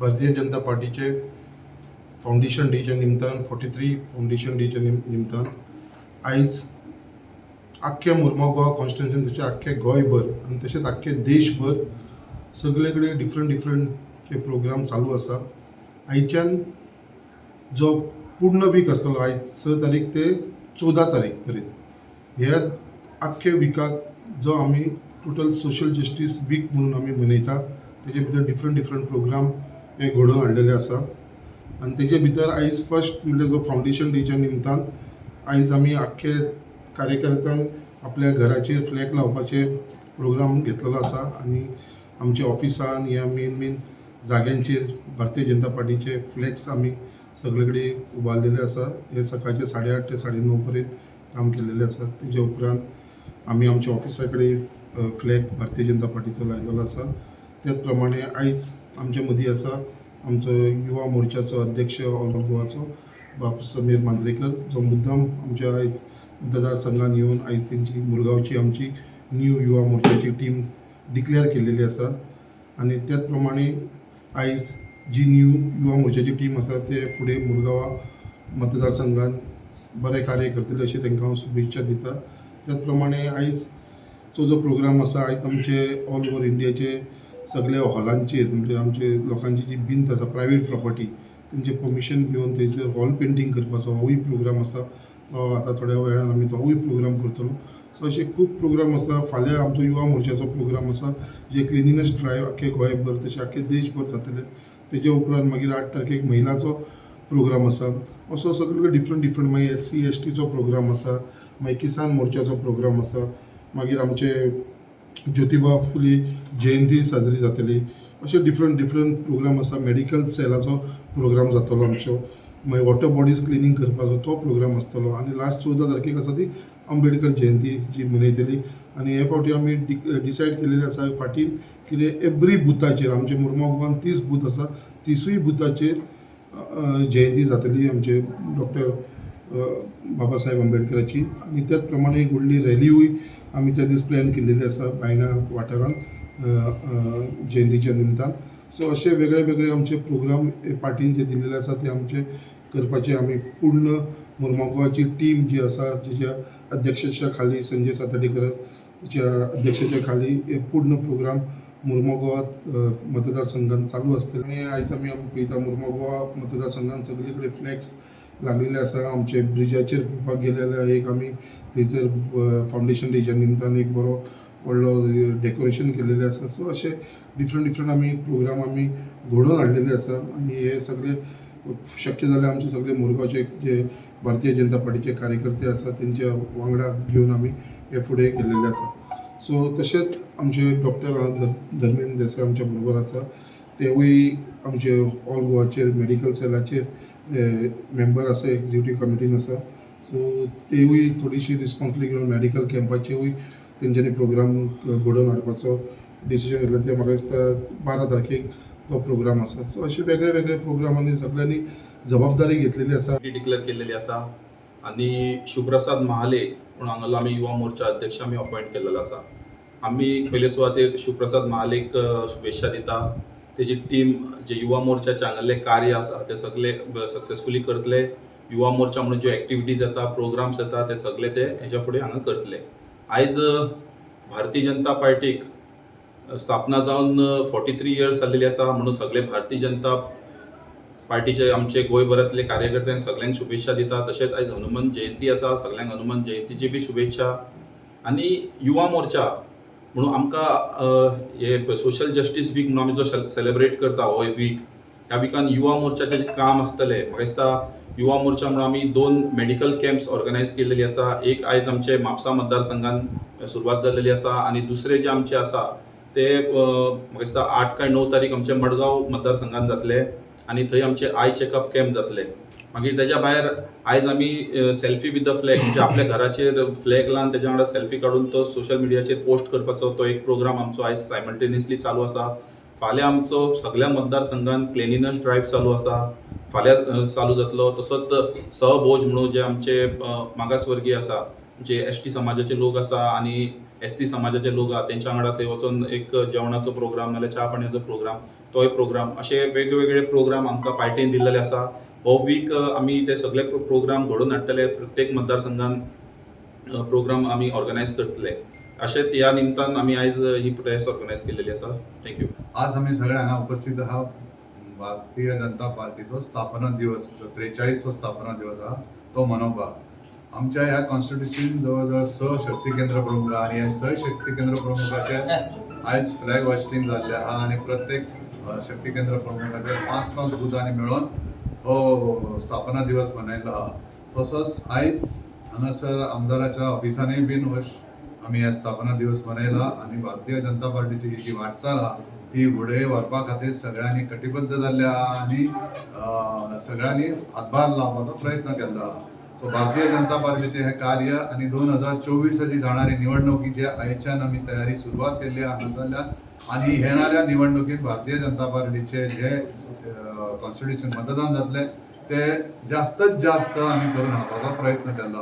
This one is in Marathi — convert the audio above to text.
भारतीय जनता पार्टीचे फाउंडेशन डेच्या निमतान 43 फाउंडेशन डेच्या निमतान आयज आख्ख्या मुरमाव गोवा कॉन्स्टिट्युन्सीन तशें आख्खे गोंयभर आनी तशेंच आख्खे देशभर सगळे कडेन डिफरंट प्रोग्राम चालू आसा. आयच्यान जो पूर्ण वीक आसतलो आयज 6 तारीख ते 14 तारीख पर्यंत ह्या आख्खे विकाक जो आमी टोटल सोशल जस्टीस वीक म्हणून आमी मनयता तेजे भितर डिफरंट प्रोग्राम हे घडोवन हाडलेले आसा. आनी तेजे भितर आयज फर्स्ट म्हणजे जो फाउंडेशन डेच्या निमतान आयज आमी आख्खे कार्यकर्त्यांक आपल्या घराचेर फ्लॅग लावपाचे प्रोग्राम घेतलेलो आसा आनी आमच्या ऑफिसान या मेन जाग्यांचेर भारतीय जनता पार्टीचे फ्लॅग्स आमी सगळे कडेन उबारलेले आसा. हे सकाळचे 8:30 ते 9:30 पर्यंत काम केलेले आसा. तेजे उपरांत आमी आमच्या ऑफिसा कडेन फ्लॅग भारतीय जनता पार्टीचो लायलेलो आसा. त्याच प्रमाणे आयज आमच्या मदीं आसा आमचो युवा मोर्चाचो अध्यक्ष ऑल गोवाचो बाब समीर मांद्रेकर, जो मुद्दाम आमच्या आयज मतदारसंघान येवन आयज तेंची मुरगांवची आमची न्यू युवा मोर्चाची टीम डिक्लेअर केलेली आसा. आनी त्याच प्रमाणे आयज जी न्यू युवा मोर्चाची टीम आसा ते फुडें मुरगांवा मतदारसंघान बरें कार्य करतले अशी तांकां हांव शुभेच्छा दिता. त्याच प्रमाणे आयजचो जो प्रोग्राम आसा आयज आमचे ऑल ओवर इंडियाचे सगळे हॉलांचेर म्हणजे आमचे लोकांची जी भिंत आसा प्रायवेट प्रॉपर्टी तेंचे परमिशन घेवन थंयसर वॉल पेंटींग करपाचो होवूय प्रोग्राम आसा. आतां थोड्या वेळान आमी तोवूय प्रोग्राम करतलो. सो अशे खूब प्रोग्राम आसा. फाल्यां आमचो युवा मोर्चाचो प्रोग्राम आसा जे क्लिनिनस ड्रायव्ह आख्खे गोंयभर तशें आख्खे देशभर जातले. तेजे उपरांत मागीर 8 तारखेक महिलाचो प्रोग्राम आसा. असो सगळे डिफरंट मागीर SC STचो प्रोग्राम आसा. मागीर किसान मोर्चाचो प्रोग्राम आसा. मागीर आमचे ज्योतिबा फुले जयंती साजरी जातली. अशे डिफरंट प्रोग्राम आसा. मेडिकल सेलाचो प्रोग्राम जातलो आमचो. मागीर वॉटर बॉडीज क्लिनींग करपाचो तो प्रोग्राम आसतलो. आनी लास्ट 14 तारखेक आसा ती आंबेडकर जयंती जी मनयतली. आनी हे फावटी आमी डिसायड केलेले आसा फाटीं कितें एवरी बुथाचेर आमचे मुरमाव गोवान 30 बूथ आसा 30य बुथाचेर जयंती जातली आमचे डॉक्टर बाबासाहेब आंबेडकराची. आनी त्याच प्रमाणे एक व्हडली रॅलीय आमी त्या दीस प्लॅन केल्लेली आसा बायणा वाठारांत जयंतीच्या निमतान. सो अशे वेगळे आमचे प्रोग्राम पार्टीन जे दिल्लेले आसा ते आमचे करपाचे आमी पूर्ण मुरमाव गोवाची टीम जी आसा जिच्या अध्यक्षाच्या खाली संजय सातर्डेकराच्या अध्यक्षाच्या खाली हे पूर्ण प्रोग्राम मुरमाव गोवा मतदारसंघान चालू आसतले. आनी आयज आमी पळयता मुरमाव गोवा मतदारसंघान सगळे कडेन फ्लॅग्स लागलेले आसा. आमचे ब्रिजाचेर पळोवपाक गेले जाल्यार एक आमी थंयसर फाउंडेशन डेच्या निमतान एक बरो व्हडलो डेकोरेशन केलेलें आसा. सो अशे डिफरंट आमी प्रोग्राम आमी घडोवन हाडलेले आसा. आनी हे सगळे शक्य जाल्यार आमचे सगळे मुरगांवचे जे भारतीय जनता पार्टीचे कार्यकर्ते आसा तेंच्या वांगडा घेवन आमी हे फुडें केल्लेले आसा. सो तशेंच आमचे डॉक्टर धर्मेंद्र देसाय आमच्या बरोबर आसा. तेवूय आमचे ऑल गोवाचेर मेडिकल सेलाचेर मेंबर आसा एक्झिक्युटीव कमिटीन आसा. सो तेवूय थोडीशी रिस्पॉन्सिबिलिटी घेवन मेडिकल कॅम्पाचेवूय तेंच्यांनी प्रोग्राम घडोवन हाडपाचो डिसिजन घेतला. ते म्हाका दिसता 12 तारखेक तो प्रोग्राम आसा. सो अशे वेगळे प्रोग्रामांनी सगळ्यांनी जबाबदारी घेतलेली आसा. डिक्लेअर केलेली आसा. आनी शिवप्रसाद महाले म्हणून हांगालो आमी युवा मोर्चा अध्यक्ष आमी अपॉयंट केलेलो आसा. आमी पयले सुवातेर शिवप्रसाद महालेक शुभेच्छा दिता. तेजी टीम जे युवा मोर्चाचे हांगाले कार्य आसा ते सगळे सक्सेसफुली करतले. युवा मोर्चा म्हणून ज्यो एक्टिविटीज येता प्रोग्राम्स येता ते सगळे ते हेच्या फुडें हांगा करतले. आयज भारतीय जनता पार्टीक स्थापना जावन 43 इयर्स जाल्लेली आसा. म्हणून सगळे भारतीय जनता पार्टीचे आमचे गोंयभरांतले कार्यकर्त्यांक सगळ्यांक शुभेच्छा दिता. तशेंच आयज हनुमंत जयंती आसा. सगळ्यांक हनुमंत जयंतीची बी शुभेच्छा. आनी युवा मोर्चा म्हणून आमकां हे सोशल जस्टीस वीक म्हणून आमी जो सेलेब्रेट करता हो वीक ह्या विकान युवा मोर्चाचें जे काम आसतलें म्हाका दिसता युवा मोर्चा म्हणून आमी 2 मेडिकल कॅम्प्स ऑर्गनायज केल्लेली आसा. एक आयज आमचे म्हापसा मतदारसंघान सुरवात जाल्लेली आसा आनी दुसरे जे आमचे आसा ते म्हाका दिसता 8 काय 9 तारीख आमचे मडगांव मतदारसंघान जातले आनी थंय आमचे आय चॅकअप कॅम्प जातले. मागीर तेच्या भायर आयज आमी सेल्फी विथ द फ्लॅग म्हणजे आपल्या घराचेर फ्लॅग लावन तेच्या वांगडा सेल्फी काडून तो सोशल मिडियाचेर पोस्ट करपाचो तो एक प्रोग्राम आमचो आयज सायमल्टेनियसली चालू आसा. फाल्यां आमचो सगळ्या मतदारसंघान क्लिनिनस ड्रायव्ह चालू आसा. फाल्यां चालू जातलो. तसोच सहभोज म्हणून जे आमचे मागासवर्गीय आसा जे ST समाजाचे लोक आसा आनी SC समाजाचे लोक आसा तेंच्या वांगडा थंय वचून एक जेवणाचो प्रोग्राम नाल्यार च्या पाणयाचो प्रोग्राम तोय प्रोग्राम असे वेगवेगळे प्रोग्राम आमकां पार्टीन दिल्लेले आसा. हो वीक आमी ते सगळे प्रोग्राम घडोवन हाडटले. प्रत्येक मतदारसंघान प्रोग्राम आमी ऑर्गनायज करतले. अशेंच ह्या निमतान आमी आयज ही प्रेस ऑर्गनायज केलेली आसा. थँक्यू. आज आम्ही सगळे हांगा उपस्थित आहा भारतीय जनता पार्टीचो स्थापना दिवस जो 43वो स्थापना दिवस आहा तो मनोवपाक. आमच्या ह्या कॉन्स्टिट्युशन जवळ 6 शक्ती केंद्र प्रमुख आहा आणि ह्या 6 शक्ती केंद्र प्रमुखाचे आयज फ्लॅग होस्टिंग जाल्ले आहा आणि प्रत्येक शक्ती केंद्र प्रमुखाचे 5-5 बुथांनी मेळोन हो स्थापना दिवस मनयल्लो आहा. तसोच आयज हांगासर आमदाराच्या ऑफिसांनी बीन आमी ह्या स्थापना दिवस मनयला आणि भारतीय जनता पार्टीची ही जी वाटचाल आहा ती फुडें व्हरपा खातीर सगळ्यांनी कटिबद्ध जाल्ले आहा आणि सगळ्यांनी हातभार लावपाचो प्रयत्न केल्लो आहा. सो भारतीय जनता पार्टीचे हे कार्य आणि 2024 जाणारी निवडणुकीचे आयच्यान आमी तयारी सुरवात केल्ली आहा हांगासरल्यान आणि येणाऱ्या निवडणुकीत भारतीय जनता पार्टीचे जे कॉन्स्टिट्युशन मतदान जातले ते जास्तीत जास्त आमी करून हाडपाचो प्रयत्न केल्लो.